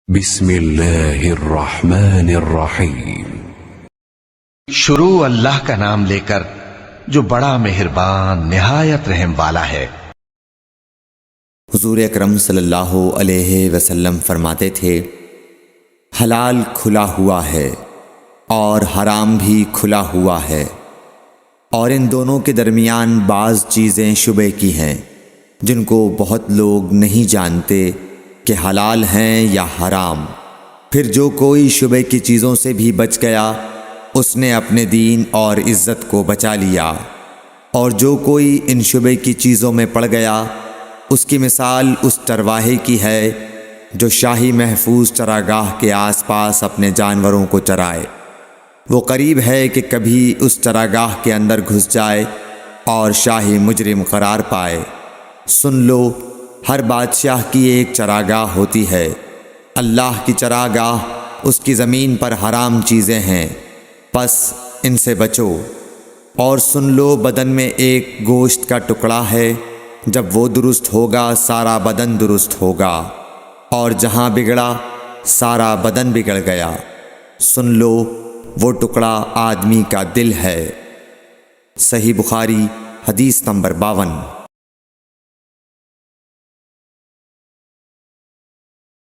بسم اللہ الرحمن الرحیم۔ شروع اللہ کا نام لے کر جو بڑا مہربان نہایت رحم والا ہے۔ حضور اکرم صلی اللہ علیہ وسلم فرماتے تھے، حلال کھلا ہوا ہے اور حرام بھی کھلا ہوا ہے، اور ان دونوں کے درمیان بعض چیزیں شبہ کی ہیں جن کو بہت لوگ نہیں جانتے کہ حلال ہیں یا حرام۔ پھر جو کوئی شبہ کی چیزوں سے بھی بچ گیا اس نے اپنے دین اور عزت کو بچا لیا، اور جو کوئی ان شبہ کی چیزوں میں پڑ گیا اس کی مثال اس چرواہے کی ہے جو شاہی محفوظ چراگاہ کے آس پاس اپنے جانوروں کو چرائے۔ وہ قریب ہے کہ کبھی اس چراگاہ کے اندر گھس جائے اور شاہی مجرم قرار پائے۔ سن لو، ہر بادشاہ کی ایک چراگاہ ہوتی ہے، اللہ کی چراگاہ اس کی زمین پر حرام چیزیں ہیں، پس ان سے بچو۔ اور سن لو، بدن میں ایک گوشت کا ٹکڑا ہے، جب وہ درست ہوگا سارا بدن درست ہوگا، اور جہاں بگڑا سارا بدن بگڑ گیا۔ سن لو، وہ ٹکڑا آدمی کا دل ہے۔ صحیح بخاری حدیث نمبر 52۔